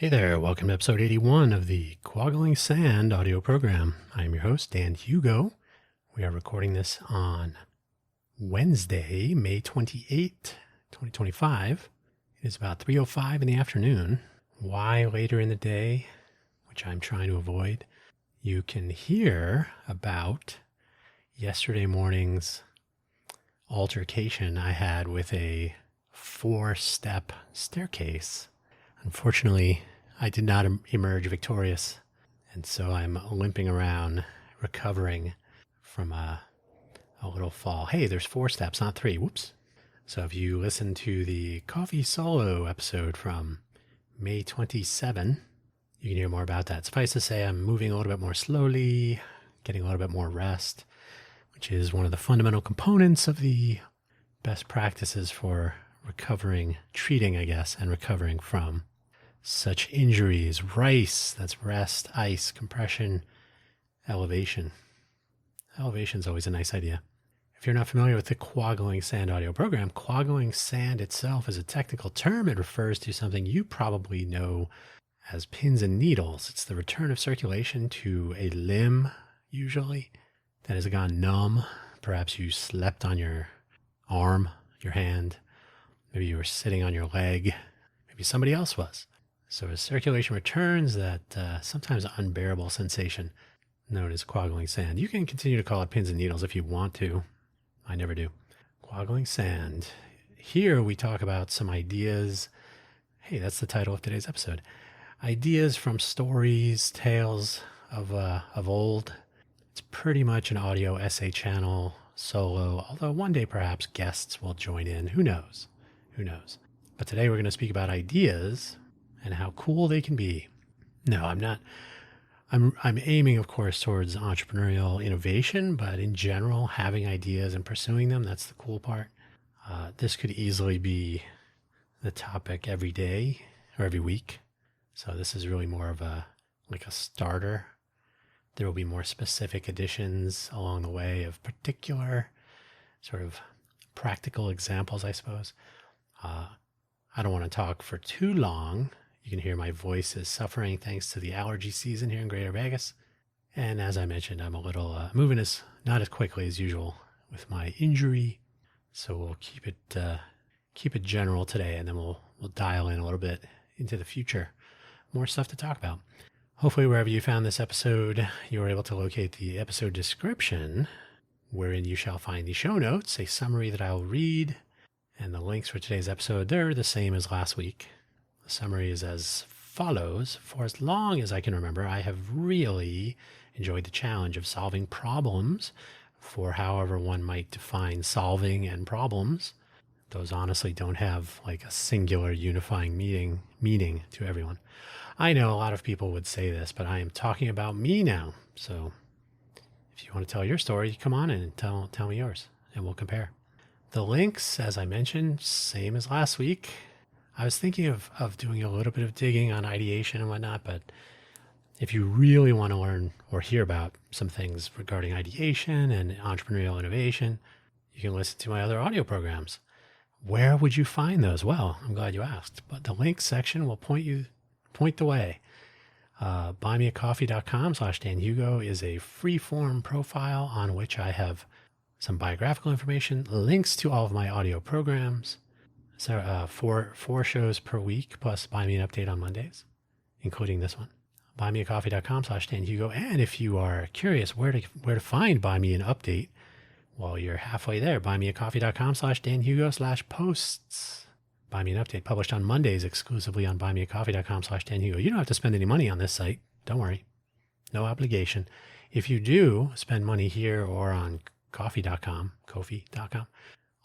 Hey there, welcome to episode 81 of the Quaggling Sand audio program. I am your host, Dan Hugo. We are recording this on Wednesday, May 28, 2025. It is about 3:05 in the afternoon. Why later in the day, which I'm trying to avoid? You can hear about yesterday morning's altercation I had with a 4-step staircase. Unfortunately, I did not emerge victorious, and so I'm limping around, recovering from a little fall. Hey, there's 4 steps, not 3. Whoops. So if you listen to the Coffee Solo episode from May 27, you can hear more about that. Suffice to say, I'm moving a little bit more slowly, getting a little bit more rest, which is one of the fundamental components of the best practices for recovering, treating, I guess, and recovering from such injuries. RICE, that's rest, ice, compression, elevation. Elevation is always a nice idea. If you're not familiar with the Quaggling Sand audio program, quaggling sand itself is a technical term. It refers to something you probably know as pins and needles. It's the return of circulation to a limb, usually, that has gone numb. Perhaps you slept on your arm, your hand. Maybe you were sitting on your leg. Maybe somebody else was. So as circulation returns, that sometimes unbearable sensation known as quaggling sand. You can continue to call it pins and needles if you want to. I never do. Quaggling sand. Here we talk about some ideas. Hey, that's the title of today's episode. Ideas from stories, tales of old. It's pretty much an audio essay channel, solo, although one day perhaps guests will join in. Who knows? Who knows? But today we're going to speak about ideas and how cool they can be. No, I'm not. I'm aiming, of course, towards entrepreneurial innovation, but in general, having ideas and pursuing them, that's the cool part. This could easily be the topic every day or every week. So this is really more of a starter. There will be more specific additions along the way of particular sort of practical examples, I suppose. I don't want to talk for too long. You can hear my voice is suffering thanks to the allergy season here in Greater Vegas. And as I mentioned, I'm a little moving not as quickly as usual with my injury. So we'll keep it general today, and then we'll dial in a little bit into the future. More stuff to talk about. Hopefully wherever you found this episode, you were able to locate the episode description, wherein you shall find the show notes, a summary that I'll read, and the links for today's episode. They're the same as last week. The summary is as follows. For as long as I can remember, I have really enjoyed the challenge of solving problems for however one might define solving and problems. Those honestly don't have like a singular unifying meaning to everyone. I know a lot of people would say this, but I am talking about me now. So if you want to tell your story, come on in and tell me yours, and we'll compare. The links, as I mentioned, same as last week. I was thinking of doing a little bit of digging on ideation and whatnot, but if you really want to learn or hear about some things regarding ideation and entrepreneurial innovation, you can listen to my other audio programs. Where would you find those? Well, I'm glad you asked, but the links section will point the way. Buymeacoffee.com/DanHugo is a free-form profile on which I have some biographical information, links to all of my audio programs. So 4 shows per week, plus Buy Me an Update on Mondays, including this one. Buymeacoffee.com/DanHugo. And if you are curious where to find Buy Me an Update, well, you're halfway there. Buymeacoffee.com/DanHugo/posts. Buy Me an Update published on Mondays exclusively on buymeacoffee.com/DanHugo. You don't have to spend any money on this site. Don't worry. No obligation. If you do spend money here or on Ko-fi.com,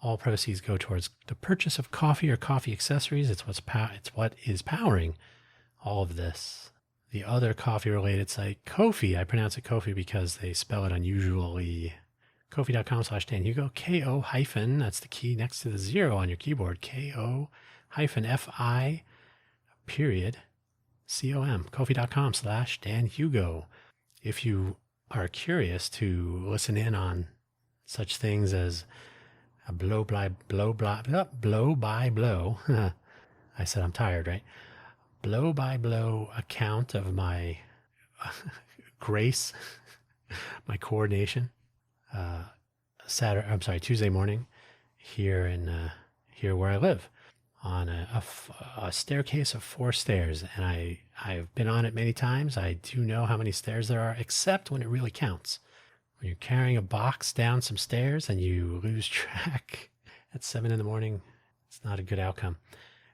all proceeds go towards the purchase of coffee or coffee accessories. It's what is powering all of this. The other coffee-related site, Ko-fi, I pronounce it Ko-fi because they spell it unusually. Ko-fi.com/DanHugo, K-O hyphen, that's the key next to the 0 on your keyboard, Ko-fi period, C-O-M, Ko-fi.com/DanHugo. If you are curious to listen in on such things as a blow by blow. I said I'm tired, right? blow-by-blow account of my grace, my coordination. Tuesday morning here where I live, on a staircase of 4 stairs, and I've been on it many times. I do know how many stairs there are, except when it really counts. When you're carrying a box down some stairs and you lose track at 7 in the morning, it's not a good outcome.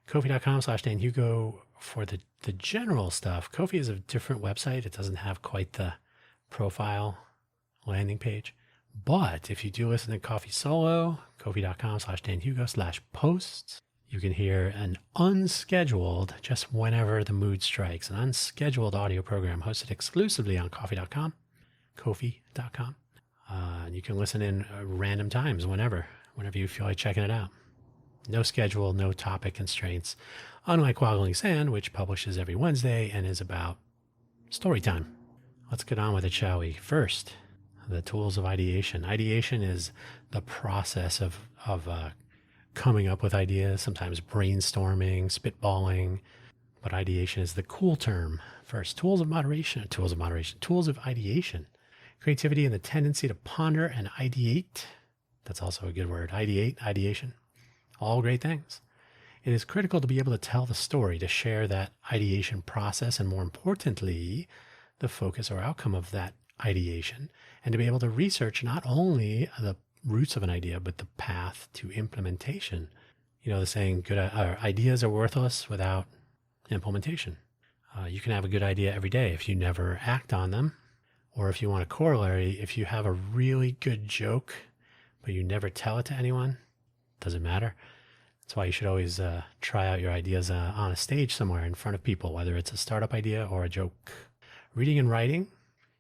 Ko-fi.com/DanHugo for the general stuff. Ko-fi is a different website. It doesn't have quite the profile landing page. But if you do listen to Coffee Solo, Ko-fi.com/DanHugo/posts, you can hear an unscheduled, just whenever the mood strikes, an unscheduled audio program hosted exclusively on Ko-fi.com. You can listen in random times, whenever you feel like checking it out. No schedule, no topic constraints, unlike Quaggling Sand, which publishes every Wednesday and is about story time. Let's get on with it, shall we? First, the tools of ideation. Ideation is the process of coming up with ideas, sometimes brainstorming, spitballing, but ideation is the cool term. First, tools of ideation. Creativity and the tendency to ponder and ideate. That's also a good word. Ideation. All great things. It is critical to be able to tell the story, to share that ideation process, and more importantly, the focus or outcome of that ideation, and to be able to research not only the roots of an idea, but the path to implementation. You know, the saying, ideas are worthless without implementation. You can have a good idea every day if you never act on them. Or if you want a corollary, if you have a really good joke, but you never tell it to anyone, doesn't matter. That's why you should always try out your ideas on a stage somewhere in front of people, whether it's a startup idea or a joke. Reading and writing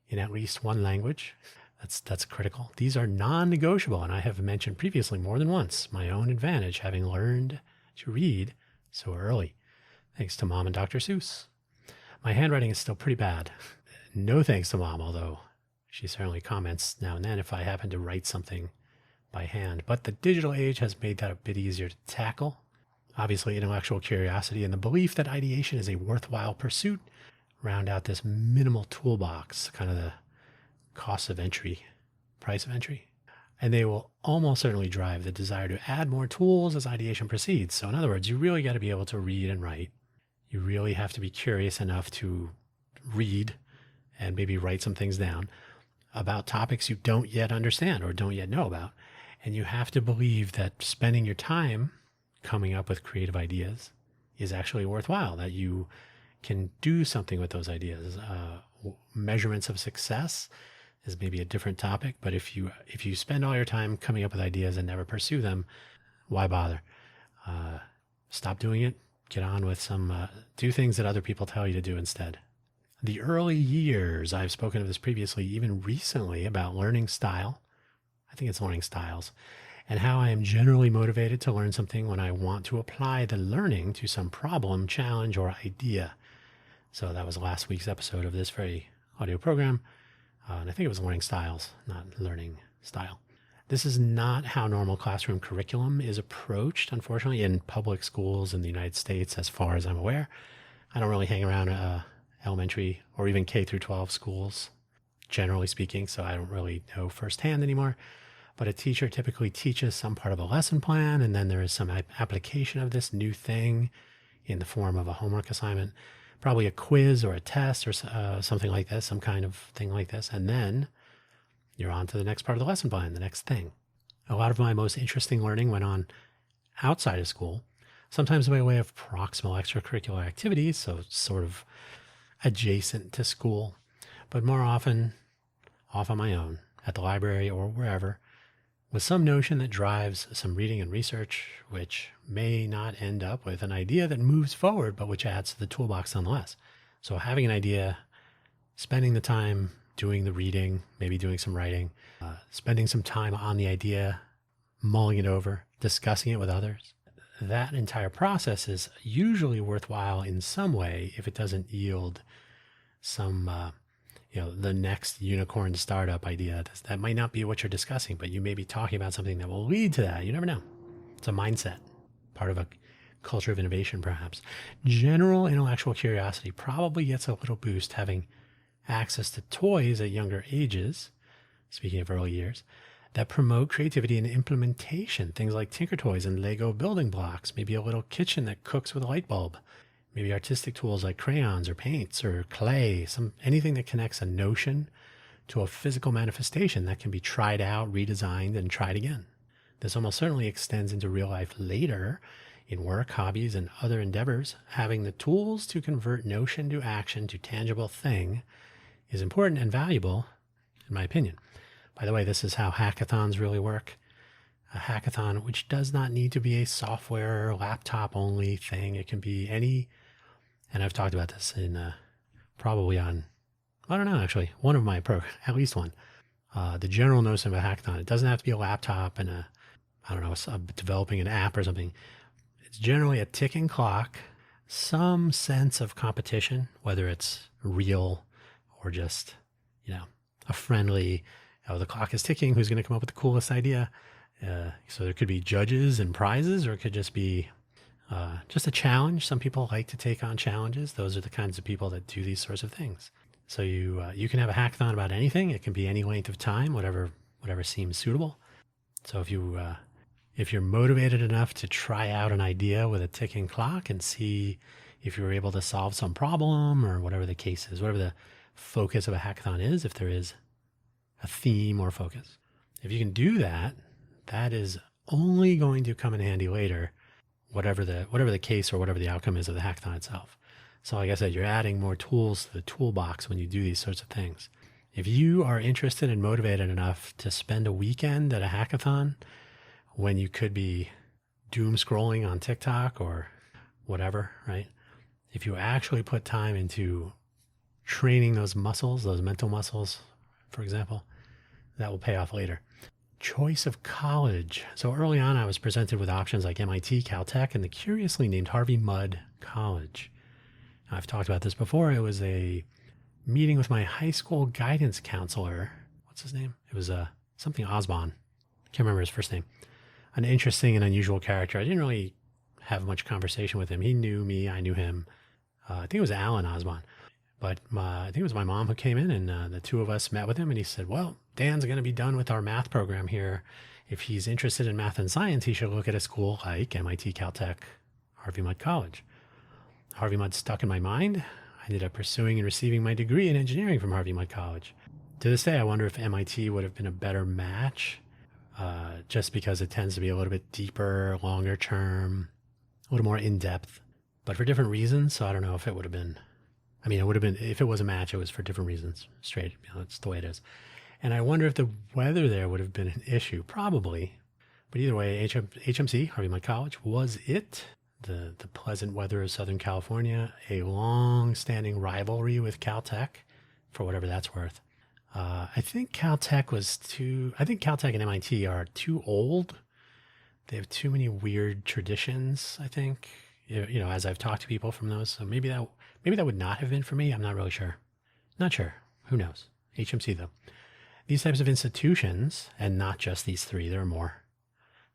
in at least one language, that's critical. These are non-negotiable, and I have mentioned previously more than once my own advantage having learned to read so early, thanks to Mom and Dr. Seuss. My handwriting is still pretty bad. No thanks to Mom, although she certainly comments now and then if I happen to write something by hand. But the digital age has made that a bit easier to tackle. Obviously, intellectual curiosity and the belief that ideation is a worthwhile pursuit round out this minimal toolbox, kind of the price of entry. And they will almost certainly drive the desire to add more tools as ideation proceeds. So in other words, you really got to be able to read and write. You really have to be curious enough to read and maybe write some things down about topics you don't yet understand or don't yet know about. And you have to believe that spending your time coming up with creative ideas is actually worthwhile, that you can do something with those ideas. Measurements of success is maybe a different topic, but if you spend all your time coming up with ideas and never pursue them, why bother? Stop doing it. Get on with do things that other people tell you to do instead. The early years, I've spoken of this previously, even recently, about learning style. I think it's learning styles, and how I am generally motivated to learn something when I want to apply the learning to some problem, challenge, or idea. So that was last week's episode of this very audio program. And I think it was learning styles, not learning style. This is not how normal classroom curriculum is approached, unfortunately, in public schools in the United States, as far as I'm aware. I don't really hang around elementary or even K through 12 schools, generally speaking, so I don't really know firsthand anymore. But a teacher typically teaches some part of a lesson plan, and then there is some application of this new thing in the form of a homework assignment, probably a quiz or a test or something like this, some kind of thing like this. And then you're on to the next part of the lesson plan, the next thing. A lot of my most interesting learning went on outside of school, sometimes by way of proximal extracurricular activities, so sort of adjacent to school, but more often off on my own, at the library or wherever, with some notion that drives some reading and research, which may not end up with an idea that moves forward, but which adds to the toolbox nonetheless. So having an idea, spending the time doing the reading, maybe doing some writing, spending some time on the idea, mulling it over, discussing it with others. That entire process is usually worthwhile in some way if it doesn't yield some, the next unicorn startup idea. That might not be what you're discussing, but you may be talking about something that will lead to that. You never know. It's a mindset, part of a culture of innovation, perhaps. General intellectual curiosity probably gets a little boost having access to toys at younger ages, speaking of early years, that promote creativity and implementation. Things like Tinker Toys and Lego building blocks, maybe a little kitchen that cooks with a light bulb, maybe artistic tools like crayons or paints or clay, anything that connects a notion to a physical manifestation that can be tried out, redesigned, and tried again. This almost certainly extends into real life later in work, hobbies, and other endeavors. Having the tools to convert notion to action to tangible thing is important and valuable, in my opinion. By the way, this is how hackathons really work. A hackathon, which does not need to be a software or laptop only thing. It can be any, and I've talked about this in probably on, I don't know, actually, one of my programs, at least one. The general notion of a hackathon, it doesn't have to be a laptop and developing an app or something. It's generally a ticking clock, some sense of competition, whether it's real or just, a friendly, the clock is ticking, who's going to come up with the coolest idea? So there could be judges and prizes, or it could just be just a challenge. Some people like to take on challenges. Those are the kinds of people that do these sorts of things. So you can have a hackathon about anything. It can be any length of time, whatever seems suitable. So if you're motivated enough to try out an idea with a ticking clock and see if you're able to solve some problem or whatever the case is, whatever the focus of a hackathon is, if there is a theme or focus. If you can do that, that is only going to come in handy later, whatever the case or whatever the outcome is of the hackathon itself. So like I said, you're adding more tools to the toolbox when you do these sorts of things. If you are interested and motivated enough to spend a weekend at a hackathon when you could be doom scrolling on TikTok or whatever, right? If you actually put time into training those muscles, those mental muscles, for example, that will pay off later. Choice of college. So early on, I was presented with options like MIT, Caltech, and the curiously named Harvey Mudd College. Now, I've talked about this before. It was a meeting with my high school guidance counselor. What's his name? It was something Osborne. Can't remember his first name. An interesting and unusual character. I didn't really have much conversation with him. He knew me. I knew him. I think it was Alan Osborne. But I think it was my mom who came in, and the two of us met with him, and he said, well, Dan's going to be done with our math program here. If he's interested in math and science, he should look at a school like MIT, Caltech, Harvey Mudd College. Harvey Mudd stuck in my mind. I ended up pursuing and receiving my degree in engineering from Harvey Mudd College. To this day, I wonder if MIT would have been a better match, just because it tends to be a little bit deeper, longer term, a little more in-depth, but for different reasons. So I don't know if it would have been, it would have been, if it was a match, it was for different reasons, straight, that's the way it is. And I wonder if the weather there would have been an issue, probably. But either way, HMC, Harvey Mudd College, was it. The pleasant weather of Southern California, a long-standing rivalry with Caltech, for whatever that's worth. I think Caltech and MIT are too old. They have too many weird traditions, I think, as I've talked to people from those. So maybe that would not have been for me. I'm not really sure. Not sure. Who knows? HMC, though. These types of institutions, and not just these three, there are more.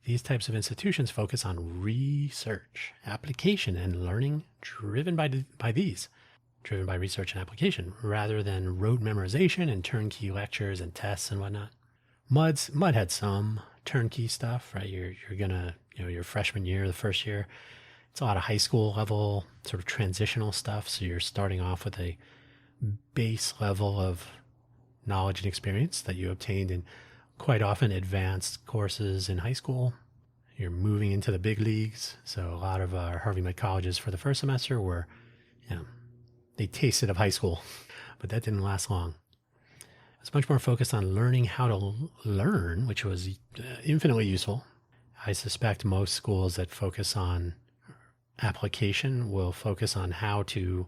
These types of institutions focus on research, application, and learning driven by research and application, rather than rote memorization and turnkey lectures and tests and whatnot. Mudd had some turnkey stuff, right? You're gonna, your freshman year, the first year, it's a lot of high school level sort of transitional stuff. So you're starting off with a base level of knowledge and experience that you obtained in quite often advanced courses in high school. You're moving into the big leagues. So a lot of our Harvey Mudd colleges for the first semester were, they tasted of high school, but that didn't last long. It's much more focused on learning how to learn, which was infinitely useful. I suspect most schools that focus on application will focus on how to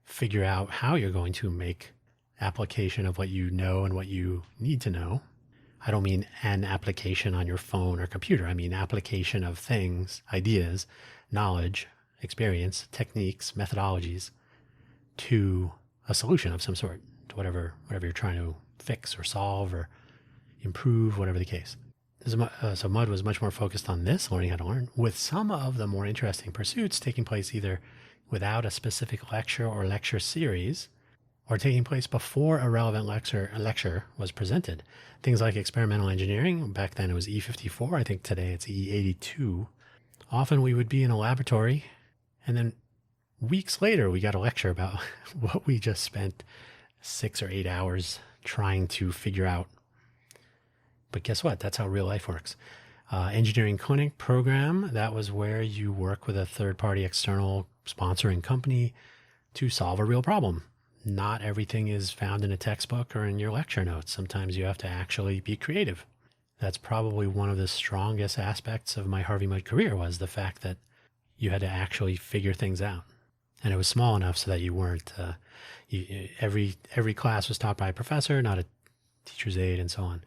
figure out how you're going to make application of what you know and what you need to know. I don't mean an application on your phone or computer. I mean application of things, ideas, knowledge, experience, techniques, methodologies to a solution of some sort, to whatever you're trying to fix or solve or improve, whatever the case. So Mud was much more focused on this, learning how to learn, with some of the more interesting pursuits taking place either without a specific lecture or lecture series, or taking place before a relevant lecture was presented. Things like experimental engineering, back then it was E54, I think today it's E82. Often we would be in a laboratory, and then weeks later we got a lecture about what we just spent 6 or 8 hours trying to figure out. But guess what? That's how real life works. Engineering clinic program, that was where you work with a third-party external sponsoring company to solve a real problem. Not everything is found in a textbook or in your lecture notes. Sometimes you have to actually be creative. That's probably one of the strongest aspects of my Harvey Mudd career, was the fact that you had to actually figure things out. And it was small enough so that you weren't, every class was taught by a professor, not a teacher's aide, and so on.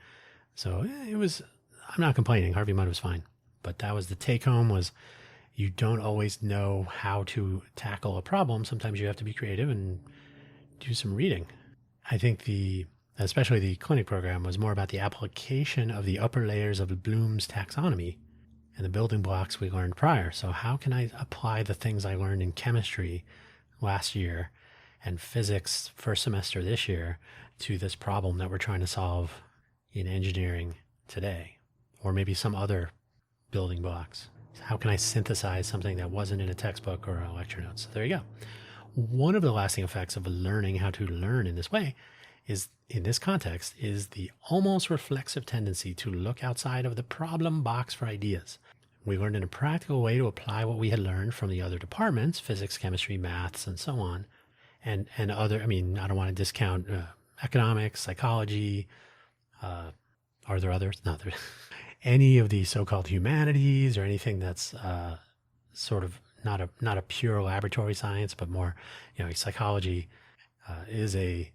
So it was, I'm not complaining. Harvey Mudd was fine. But that was the take home, was you don't always know how to tackle a problem. Sometimes you have to be creative and do some reading. I think especially the clinic program, was more about the application of the upper layers of Bloom's taxonomy and the building blocks we learned prior. So how can I apply the things I learned in chemistry last year and physics first semester this year to this problem that we're trying to solve in engineering today, or maybe some other building blocks? How can I synthesize something that wasn't in a textbook or a lecture notes? So there you go. One of the lasting effects of learning how to learn in this way is, in this context, is the almost reflexive tendency to look outside of the problem box for ideas. We learned in a practical way to apply what we had learned from the other departments, physics, chemistry, maths, and so on, and other, I don't want to discount economics, psychology. Are there others? No, there. Any of the so-called humanities, or anything that's sort of not a pure laboratory science, but more, psychology is a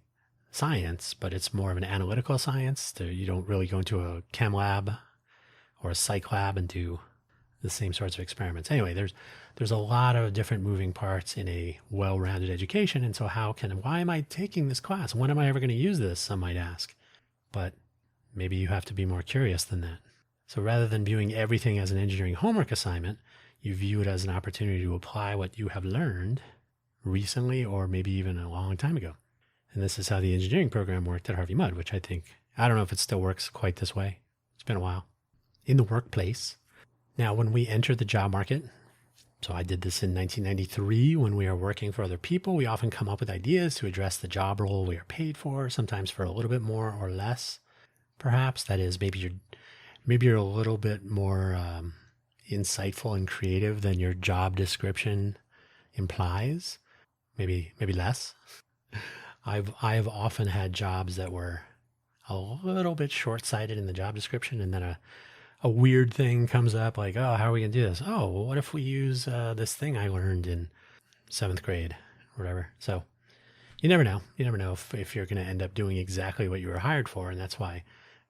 science, but it's more of an analytical science. You don't really go into a chem lab or a psych lab and do the same sorts of experiments. Anyway, there's a lot of different moving parts in a well-rounded education. And so why am I taking this class? When am I ever going to use this? Some might ask. But maybe you have to be more curious than that. So rather than viewing everything as an engineering homework assignment, you view it as an opportunity to apply what you have learned recently, or maybe even a long time ago. And this is how the engineering program worked at Harvey Mudd, which I don't know if it still works quite this way. It's been a while. In the workplace. Now, when we enter the job market, so I did this in 1993, when we are working for other people, we often come up with ideas to address the job role we are paid for, sometimes for a little bit more or less. Perhaps that is, maybe you're a little bit more insightful and creative than your job description implies. Maybe less. I've often had jobs that were a little bit short-sighted in the job description, and then a weird thing comes up, like, oh, how are we gonna do this? Oh, well, what if we use this thing I learned in 7th grade, or whatever. So you never know. You never know if you're going to end up doing exactly what you were hired for, and that's why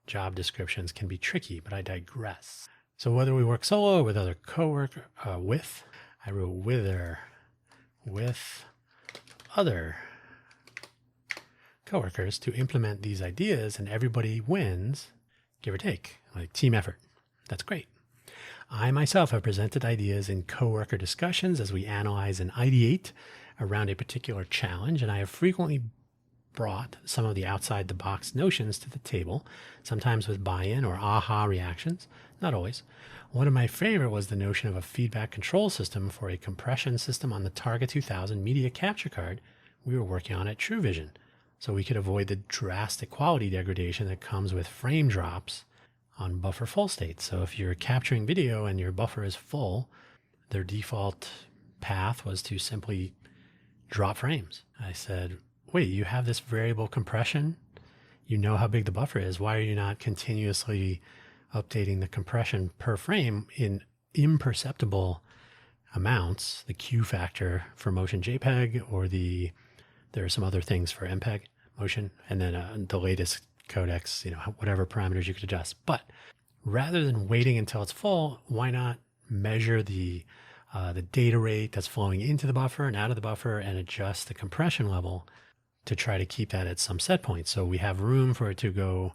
job descriptions can be tricky, but I digress. So whether we work solo or with other I wrote with other coworkers to implement these ideas, and everybody wins, give or take, like team effort. That's great. I myself have presented ideas in coworker discussions as we analyze and ideate around a particular challenge, and I have frequently brought some of the outside-the-box notions to the table, sometimes with buy-in or aha reactions, not always. One of my favorite was the notion of a feedback control system for a compression system on the Targa 2000 media capture card we were working on at TrueVision, so we could avoid the drastic quality degradation that comes with frame drops on buffer full state. So if you're capturing video and your buffer is full, their default path was to simply drop frames. I said, wait, you have this variable compression? You know how big the buffer is. Why are you not continuously updating the compression per frame in imperceptible amounts, the Q factor for motion JPEG, or there are some other things for MPEG motion, and then the latest codecs, whatever parameters you could adjust. But rather than waiting until it's full, why not measure the data rate that's flowing into the buffer and out of the buffer, and adjust the compression level to try to keep that at some set point. So we have room for it to go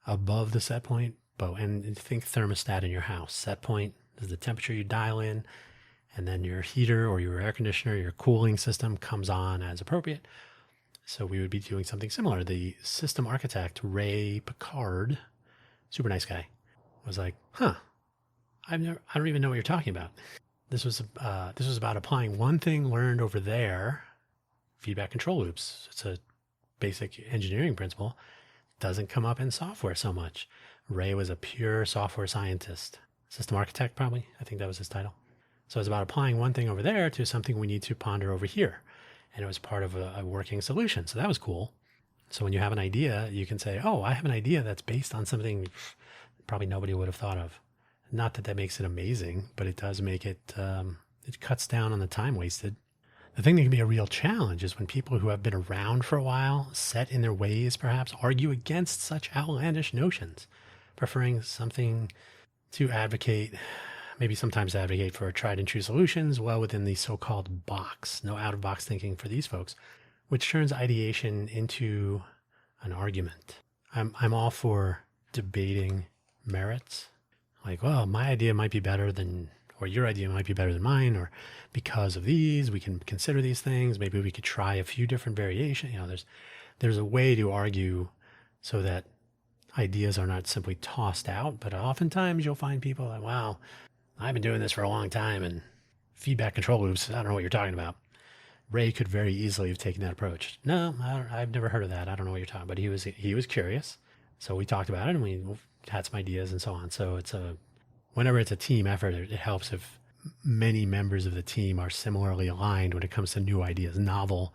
above the set point, And think thermostat in your house. Set point is the temperature you dial in, and then your heater or your air conditioner, your cooling system comes on as appropriate. So we would be doing something similar. The system architect, Ray Picard, super nice guy, was like, I don't even know what you're talking about. This was about applying one thing learned over there, feedback control loops. It's a basic engineering principle. Doesn't come up in software so much. Ray was a pure software scientist, system architect probably. I think that was his title. So it's about applying one thing over there to something we need to ponder over here. And it was part of a working solution. So that was cool. So when you have an idea, you can say, oh, I have an idea that's based on something probably nobody would have thought of. Not that makes it amazing, but it does make it, it cuts down on the time wasted. The thing that can be a real challenge is when people who have been around for a while, set in their ways perhaps, argue against such outlandish notions, preferring something to advocate, maybe sometimes advocate for tried and true solutions well within the so-called box. No out-of-box thinking for these folks, which turns ideation into an argument. I'm all for debating merits. Like, well, my idea might be better than, or your idea might be better than mine, or because of these, we can consider these things. Maybe we could try a few different variations. There's a way to argue so that ideas are not simply tossed out, but oftentimes you'll find people like, wow, I've been doing this for a long time, and feedback control loops, I don't know what you're talking about. Ray could very easily have taken that approach. No, I've never heard of that. I don't know what you're talking about. But he was curious. So we talked about it and we had some ideas and so on. So whenever it's a team effort, it helps if many members of the team are similarly aligned when it comes to new ideas, novel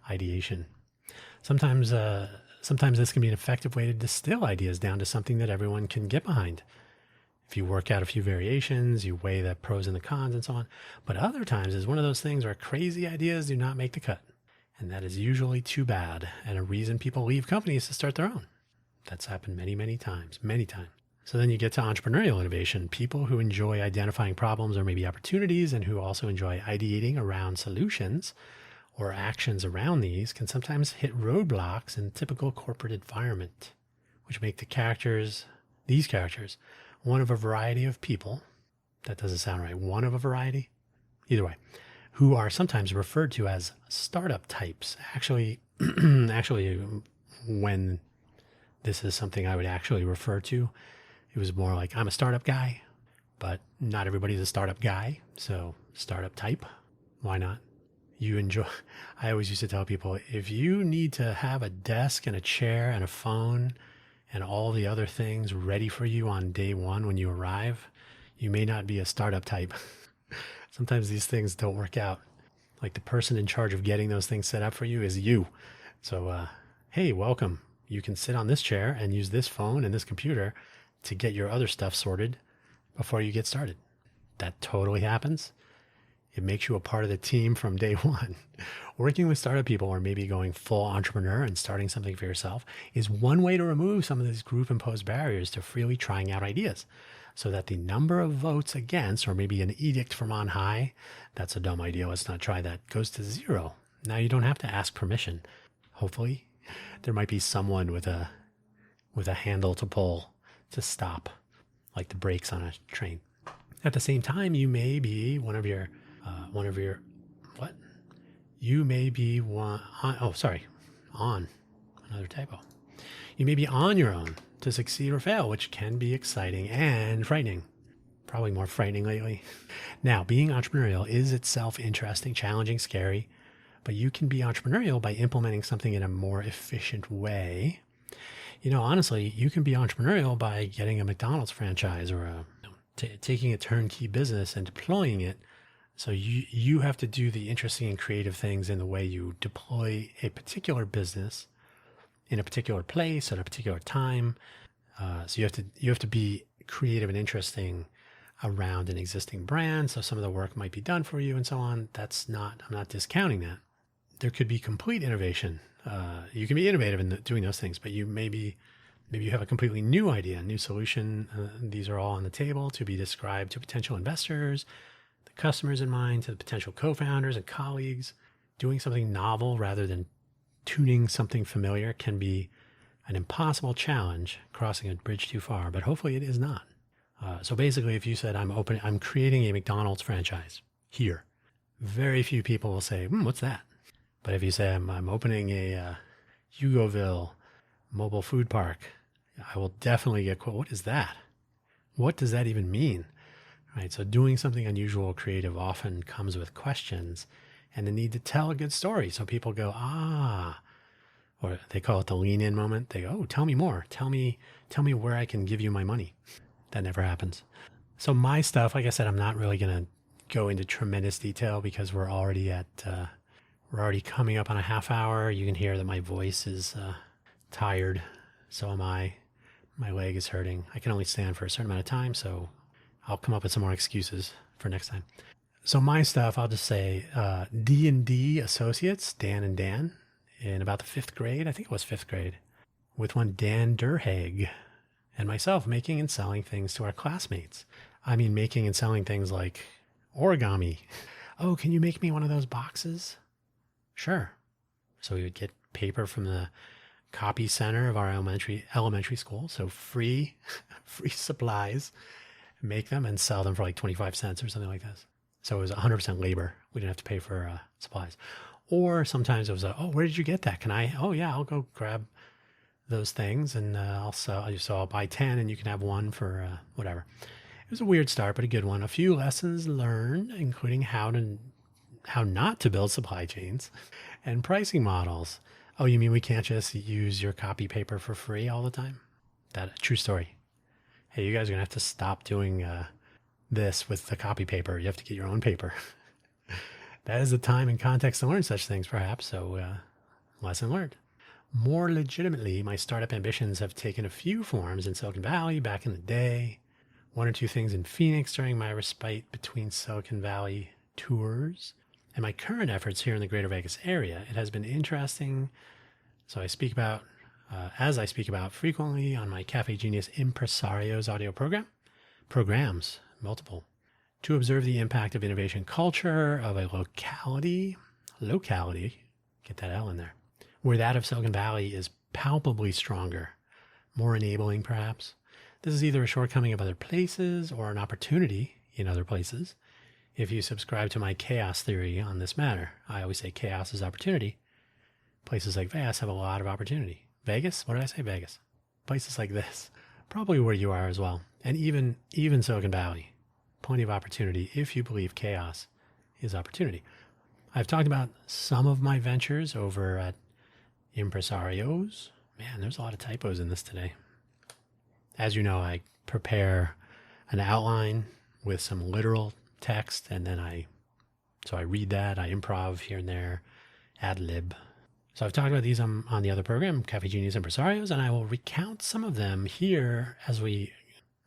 ideation. Sometimes this can be an effective way to distill ideas down to something that everyone can get behind. If you work out a few variations, you weigh the pros and the cons and so on. But other times is one of those things where crazy ideas do not make the cut. And that is usually too bad and a reason people leave companies to start their own. That's happened many, many times. So then you get to entrepreneurial innovation, people who enjoy identifying problems or maybe opportunities and who also enjoy ideating around solutions or actions around these can sometimes hit roadblocks in typical corporate environment, which make these characters, one of a variety of people. That doesn't sound right. One of a variety? Either way, who are sometimes referred to as startup types. Actually, when this is something I would actually refer to, it was more like I'm a startup guy, but not everybody's a startup guy. So startup type, why not? I always used to tell people, if you need to have a desk and a chair and a phone and all the other things ready for you on day one when you arrive, you may not be a startup type. Sometimes these things don't work out. Like the person in charge of getting those things set up for you is you. So, hey, welcome. You can sit on this chair and use this phone and this computer to get your other stuff sorted before you get started. That totally happens. It makes you a part of the team from day one. Working with startup people or maybe going full entrepreneur and starting something for yourself is one way to remove some of these group imposed barriers to freely trying out ideas so that the number of votes against, or maybe an edict from on high, that's a dumb idea, let's not try that, goes to zero. Now you don't have to ask permission. Hopefully there might be someone with a handle to pull to stop, like the brakes on a train. At the same time, you may be You may be on your own to succeed or fail, which can be exciting and frightening. Probably more frightening lately. Now, being entrepreneurial is itself interesting, challenging, scary, but you can be entrepreneurial by implementing something in a more efficient way. Honestly, you can be entrepreneurial by getting a McDonald's franchise or taking a turnkey business and deploying it. So you have to do the interesting and creative things in the way you deploy a particular business in a particular place at a particular time. So you have to be creative and interesting around an existing brand. So some of the work might be done for you and so on. I'm not discounting that. There could be complete innovation. You can be innovative in doing those things, but maybe you have a completely new idea, a new solution. These are all on the table to be described to potential investors, the customers in mind, to the potential co-founders and colleagues. Doing something novel rather than tuning something familiar can be an impossible challenge crossing a bridge too far, but hopefully it is not. So basically, if you said, I'm creating a McDonald's franchise here, very few people will say, what's that? But if you say, I'm opening a Hugoville mobile food park, I will definitely get, what is that? What does that even mean? Right? So doing something unusual, creative often comes with questions and the need to tell a good story. So people go, or they call it the lean in moment. They go, tell me more. Tell me where I can give you my money. That never happens. So my stuff, like I said, I'm not really going to go into tremendous detail because we're already coming up on a half hour. You can hear that my voice is tired. So am I. My leg is hurting. I can only stand for a certain amount of time, so I'll come up with some more excuses for next time. So my stuff, I'll just say D&D associates, Dan and Dan, in about the 5th grade, I think it was 5th grade, with one Dan Durhag, and myself making and selling things to our classmates. I mean, making and selling things like origami. Oh, can you make me one of those boxes? Sure. So we would get paper from the copy center of our elementary school. So free supplies, make them and sell them for like 25 cents or something like this. So it was 100% labor. We didn't have to pay for supplies. Or sometimes it was, where did you get that? I'll go grab those things and I'll sell. So I'll buy 10 and you can have one for whatever. It was a weird start, but a good one. A few lessons learned, including how not to build supply chains and pricing models. Oh, you mean we can't just use your copy paper for free all the time? That true story. Hey, you guys are gonna have to stop doing this with the copy paper. You have to get your own paper. That is the time and context to learn such things, perhaps. So, lesson learned. More legitimately, my startup ambitions have taken a few forms in Silicon Valley back in the day. 1 or 2 things in Phoenix during my respite between Silicon Valley tours. And my current efforts here in the greater Vegas area. It has been interesting. So I speak about, as I speak about frequently on my Cafe Genius Impresarios audio programs, multiple, to observe the impact of innovation culture of a locality, get that L in there, where that of Silicon Valley is palpably stronger, more enabling perhaps. This is either a shortcoming of other places or an opportunity in other places. If you subscribe to my chaos theory on this matter, I always say chaos is opportunity. Places like Vegas have a lot of opportunity. Vegas? What did I say? Vegas. Places like this, probably where you are as well. And even Silicon Valley, plenty of opportunity if you believe chaos is opportunity. I've talked about some of my ventures over at Impresarios. Man, there's a lot of typos in this today. As you know, I prepare an outline with some literal text, and then I read that, I improv here and there, ad lib. So I've talked about these on the other program, Cafe Genius Impresarios, and I will recount some of them here as we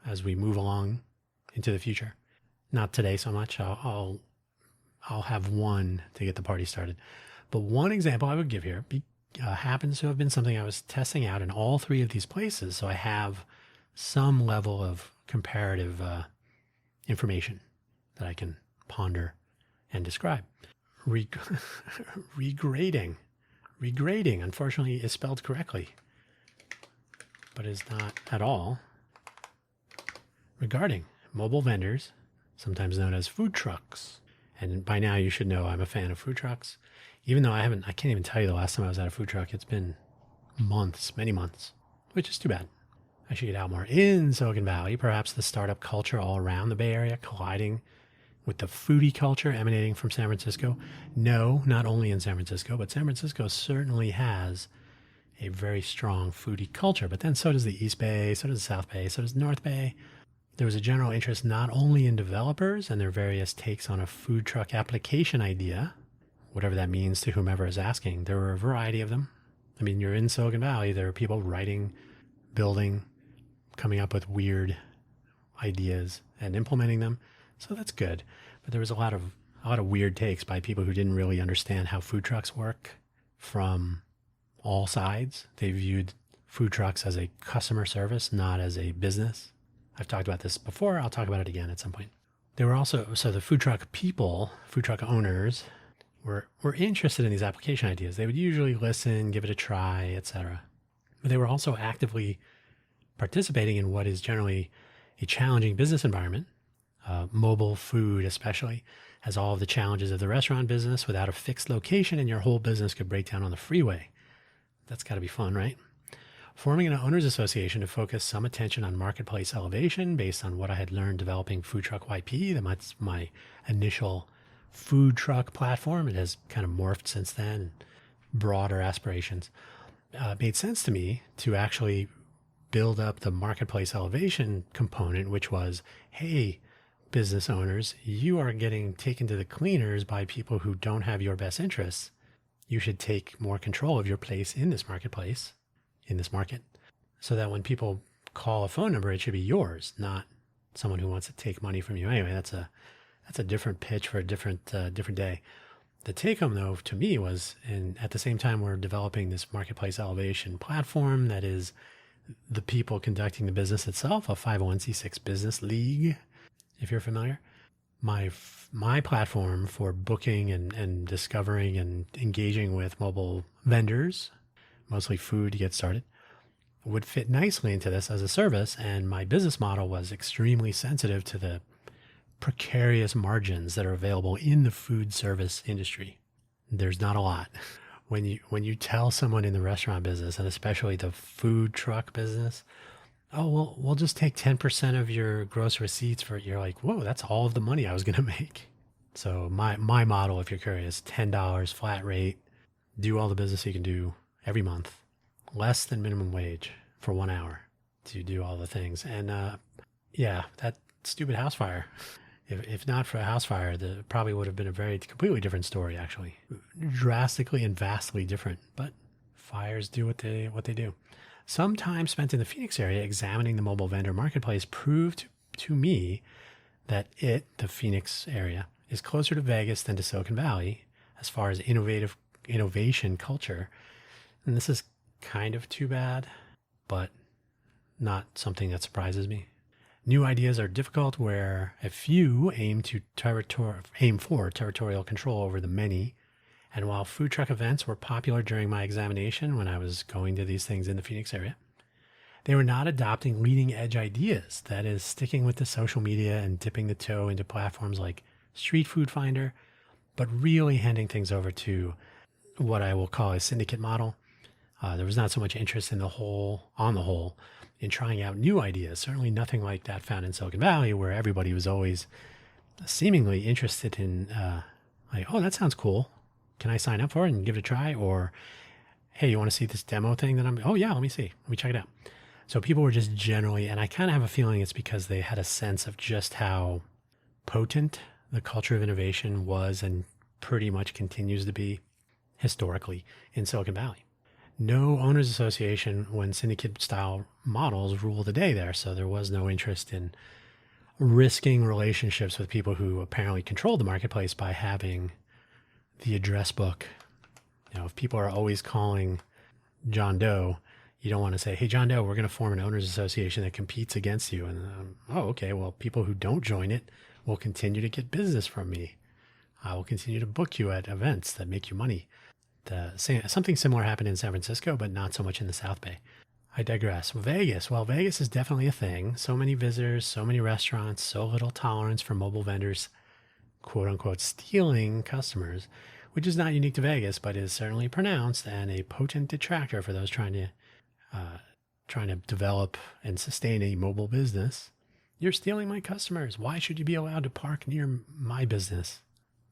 move along into the future. Not today so much. I'll have one to get the party started. But one example I would give here happens to have been something I was testing out in all 3 of these places, so I have some level of comparative information that I can ponder and describe. Regrading, unfortunately, is spelled correctly, but is not at all. Regarding mobile vendors, sometimes known as food trucks. And by now you should know I'm a fan of food trucks. Even though I can't even tell you the last time I was at a food truck. It's been months, many months, which is too bad. I should get out more in Silicon Valley, perhaps the startup culture all around the Bay Area colliding with the foodie culture emanating from San Francisco. No, not only in San Francisco, but San Francisco certainly has a very strong foodie culture. But then so does the East Bay, so does the South Bay, so does the North Bay. There was a general interest not only in developers and their various takes on a food truck application idea, whatever that means to whomever is asking. There were a variety of them. I mean, you're in Silicon Valley, there are people writing, building, coming up with weird ideas and implementing them. So that's good. But there was a lot of weird takes by people who didn't really understand how food trucks work from all sides. They viewed food trucks as a customer service, not as a business. I've talked about this before. I'll talk about it again at some point. They were also, so the food truck people, food truck owners, were interested in these application ideas. They would usually listen, give it a try, etc. but they were also actively participating in what is generally a challenging business environment. Mobile food, especially, has all of the challenges of the restaurant business without a fixed location, and your whole business could break down on the freeway. That's got to be fun, right? Forming an owners association to focus some attention on marketplace elevation based on what I had learned developing Food Truck YP. That's my initial food truck platform. It has kind of morphed since then, broader aspirations. Made sense to me to actually build up the marketplace elevation component, which was, hey, business owners, you are getting taken to the cleaners by people who don't have your best interests. You should take more control of your place in this marketplace, in this market, so that when people call a phone number, it should be yours, not someone who wants to take money from you. Anyway, that's a different pitch for a different day. The take home, though, to me was, and at the same time, we're developing this marketplace elevation platform that is the people conducting the business itself, a 501c6 business league, if you're familiar. My platform for booking and discovering and engaging with mobile vendors, mostly food to get started, would fit nicely into this as a service. And my business model was extremely sensitive to the precarious margins that are available in the food service industry. There's not a lot. When you tell someone in the restaurant business, and especially the food truck business, oh, well, we'll just take 10% of your gross receipts for it. You're like, whoa, that's all of the money I was going to make. So my model, if you're curious, $10 flat rate, do all the business you can do every month, less than minimum wage for 1 hour to do all the things. And yeah, that stupid house fire. If not for a house fire, it probably would have been a completely different story, actually. Drastically and vastly different, but fires do what they do. Some time spent in the Phoenix area examining the mobile vendor marketplace proved to me that the Phoenix area, is closer to Vegas than to Silicon Valley as far as innovation culture. And this is kind of too bad, but not something that surprises me. New ideas are difficult where a few aim for territorial control over the many. And while food truck events were popular during my examination when I was going to these things in the Phoenix area, they were not adopting leading edge ideas. That is, sticking with the social media and dipping the toe into platforms like Street Food Finder, but really handing things over to what I will call a syndicate model. There was not so much interest on the whole, in trying out new ideas. Certainly nothing like that found in Silicon Valley, where everybody was always seemingly interested in, like, oh, that sounds cool. Can I sign up for it and give it a try? Or, hey, you want to see this demo thing that oh yeah, let me see. Let me check it out. So people were just generally, and I kind of have a feeling it's because they had a sense of just how potent the culture of innovation was and pretty much continues to be historically in Silicon Valley. No owners association when syndicate style models rule the day there. So there was no interest in risking relationships with people who apparently controlled the marketplace by having the address book. If people are always calling John Doe, you don't want to say, hey, John Doe, we're going to form an owners association that competes against you. And, okay, well, people who don't join it will continue to get business from me. I will continue to book you at events that make you money. Something similar happened in San Francisco, but not so much in the South Bay. I digress. Vegas. Well, Vegas is definitely a thing. So many visitors, so many restaurants, so little tolerance for mobile vendors, quote unquote, stealing customers, which is not unique to Vegas, but is certainly pronounced and a potent detractor for those trying to develop and sustain a mobile business. You're stealing my customers. Why should you be allowed to park near my business?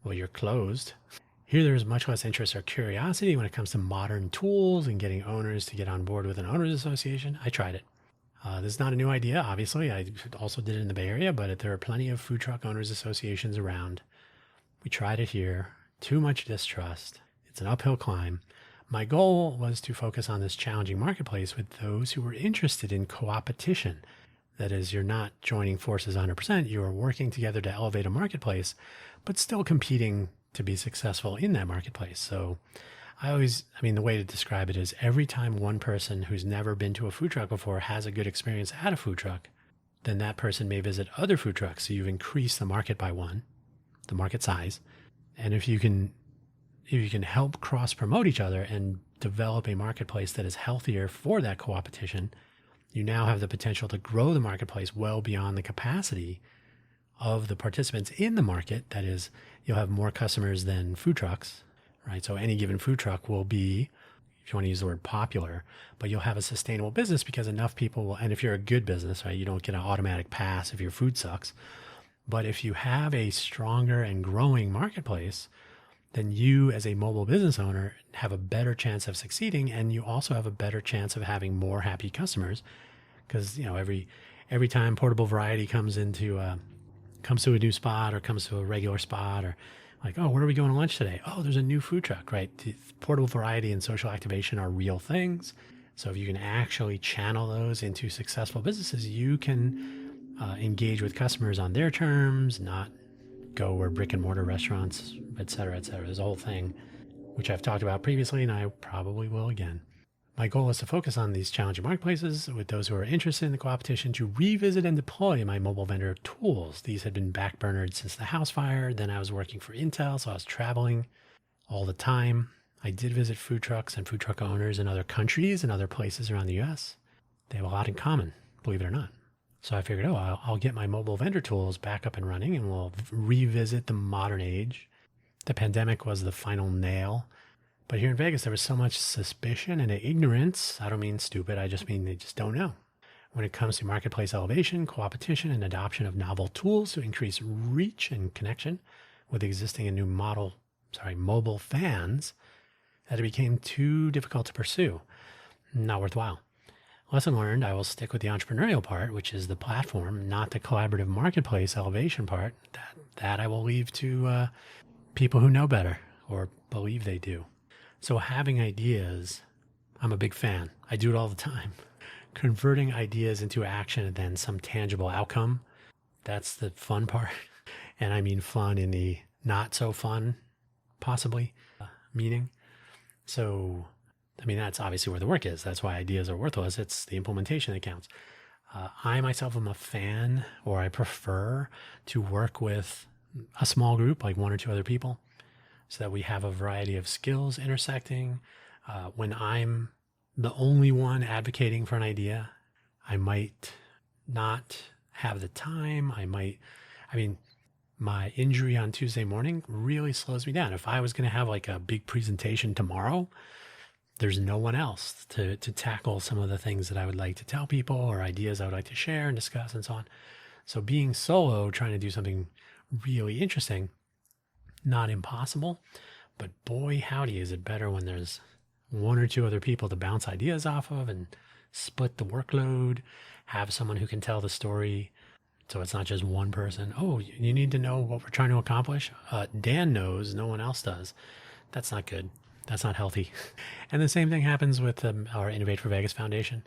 Well, you're closed. Here, there's much less interest or curiosity when it comes to modern tools and getting owners to get on board with an owners association. I tried it. This is not a new idea, obviously. I also did it in the Bay Area, but there are plenty of food truck owners associations around. We tried it here. Too much distrust. It's an uphill climb. My goal was to focus on this challenging marketplace with those who were interested in co-opetition. That is, you're not joining forces 100%. You are working together to elevate a marketplace, but still competing to be successful in that marketplace. So the way to describe it is every time one person who's never been to a food truck before has a good experience at a food truck, then that person may visit other food trucks. So you've increased the market by one, the market size. And if you can if you can help cross promote each other and develop a marketplace that is healthier for that co-opetition, you now have the potential to grow the marketplace well beyond the capacity of the participants in the market. That is, you'll have more customers than food trucks, right? So any given food truck will be, if you want to use the word popular, but you'll have a sustainable business because enough people will, and if you're a good business, right, you don't get an automatic pass if your food sucks. But if you have a stronger and growing marketplace, then you as a mobile business owner have a better chance of succeeding, and you also have a better chance of having more happy customers because, every time Portable Variety comes to a new spot or comes to a regular spot, or like, oh, where are we going to lunch today? Oh, there's a new food truck, right? Portable Variety and social activation are real things. So if you can actually channel those into successful businesses, you can engage with customers on their terms, not go where brick and mortar restaurants, et cetera, et cetera. There's a whole thing, which I've talked about previously, and I probably will again. My goal is to focus on these challenging marketplaces with those who are interested in the co-opetition to revisit and deploy my mobile vendor tools. These had been backburnered since the house fire. Then I was working for Intel, so I was traveling all the time. I did visit food trucks and food truck owners in other countries and other places around the US. They have a lot in common, believe it or not. So I figured, I'll get my mobile vendor tools back up and running and we'll revisit the modern age. The pandemic was the final nail. But here in Vegas, there was so much suspicion and ignorance. I don't mean stupid. I just mean they just don't know. When it comes to marketplace elevation, co-opetition, and adoption of novel tools to increase reach and connection with existing and new mobile fans, that it became too difficult to pursue. Not worthwhile. Lesson learned, I will stick with the entrepreneurial part, which is the platform, not the collaborative marketplace elevation part. That I will leave to people who know better or believe they do. So having ideas, I'm a big fan. I do it all the time. Converting ideas into action and then some tangible outcome, that's the fun part. And I mean fun in the not so fun, possibly, meaning. So, that's obviously where the work is. That's why ideas are worthless. It's the implementation that counts. I myself am a fan, or I prefer to work with a small group, like one or two other people, so that we have a variety of skills intersecting. When I'm the only one advocating for an idea, I might not have the time. My injury on Tuesday morning really slows me down. If I was going to have like a big presentation tomorrow, there's no one else to tackle some of the things that I would like to tell people or ideas I would like to share and discuss and so on. So being solo, trying to do something really interesting, not impossible, but boy, howdy, is it better when there's one or two other people to bounce ideas off of and split the workload, have someone who can tell the story. So it's not just one person. Oh, you need to know what we're trying to accomplish. Dan knows, no one else does. That's not good. That's not healthy. And the same thing happens with our Innovate for Vegas Foundation.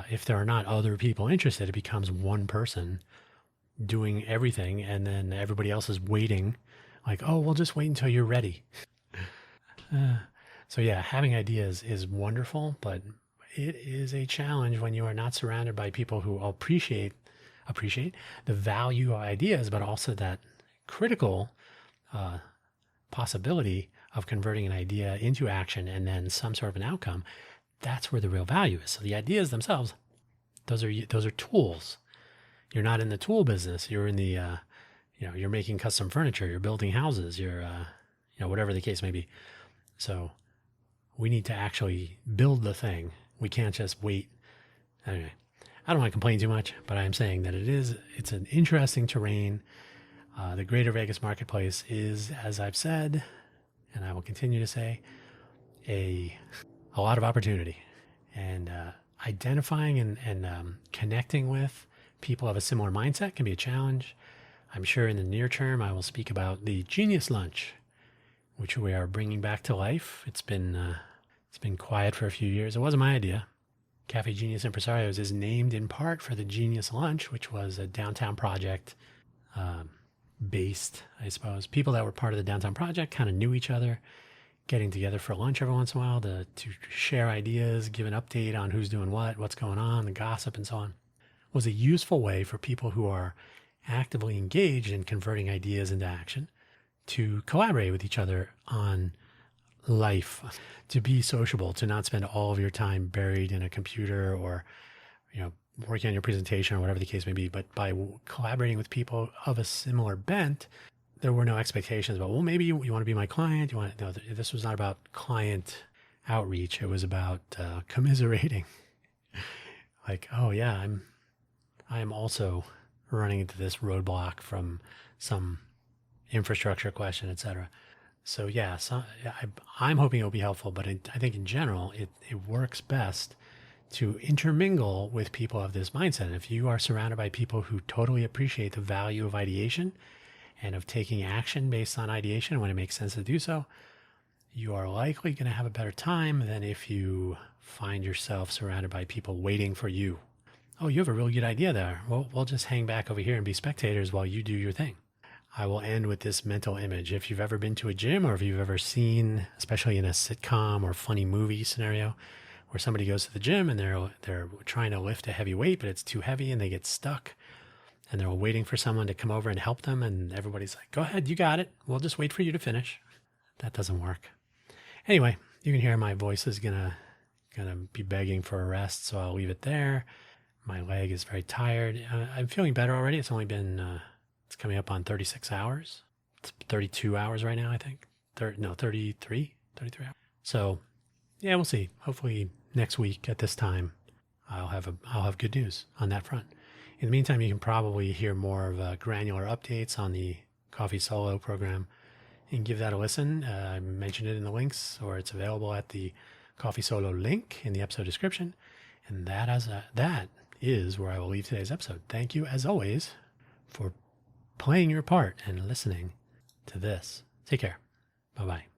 If there are not other people interested, it becomes one person doing everything, and then everybody else is waiting. Like, oh, we'll just wait until you're ready. So yeah, having ideas is wonderful, but it is a challenge when you are not surrounded by people who appreciate the value of ideas, but also that critical possibility of converting an idea into action and then some sort of an outcome. That's where the real value is. So the ideas themselves, those are tools. You're not in the tool business. You're in the you're making custom furniture, you're building houses, you're, whatever the case may be. So we need to actually build the thing. We can't just wait. Anyway, I don't want to complain too much, but I am saying that it's an interesting terrain. The Greater Vegas marketplace is, as I've said, and I will continue to say, a lot of opportunity. And identifying and connecting with people of a similar mindset can be a challenge. I'm sure in the near term, I will speak about the Genius Lunch, which we are bringing back to life. It's been quiet for a few years. It wasn't my idea. Cafe Genius Impresarios is named in part for the Genius Lunch, which was a downtown project based, I suppose. People that were part of the downtown project kind of knew each other, getting together for lunch every once in a while to share ideas, give an update on who's doing what's going on, the gossip and so on. It was a useful way for people who are actively engaged in converting ideas into action to collaborate with each other on life, to be sociable, to not spend all of your time buried in a computer or, working on your presentation or whatever the case may be. But by collaborating with people of a similar bent, there were no expectations about, well, maybe you want to be my client. This was not about client outreach. It was about commiserating. Like, oh yeah, I'm also running into this roadblock from some infrastructure question, etc. So yeah, I'm hoping it'll be helpful, but I think in general, it works best to intermingle with people of this mindset. If you are surrounded by people who totally appreciate the value of ideation and of taking action based on ideation when it makes sense to do so, you are likely going to have a better time than if you find yourself surrounded by people waiting for you. Oh, you have a really good idea there. Well, we'll just hang back over here and be spectators while you do your thing. I will end with this mental image. If you've ever been to a gym, or if you've ever seen, especially in a sitcom or funny movie scenario, where somebody goes to the gym and they're trying to lift a heavy weight, but it's too heavy and they get stuck, and they're waiting for someone to come over and help them, and everybody's like, go ahead, you got it. We'll just wait for you to finish. That doesn't work. Anyway, you can hear my voice is gonna be begging for a rest, so I'll leave it there. My leg is very tired. I'm feeling better already. It's only been, it's coming up on 36 hours. It's 32 hours right now, I think. 33 hours. So yeah, we'll see. Hopefully next week at this time, I'll have good news on that front. In the meantime, you can probably hear more of granular updates on the Coffee Solo program and give that a listen. I mentioned it in the links, or it's available at the Coffee Solo link in the episode description. And that is where I will leave today's episode. Thank you, as always, for playing your part and listening to this. Take care. Bye-bye.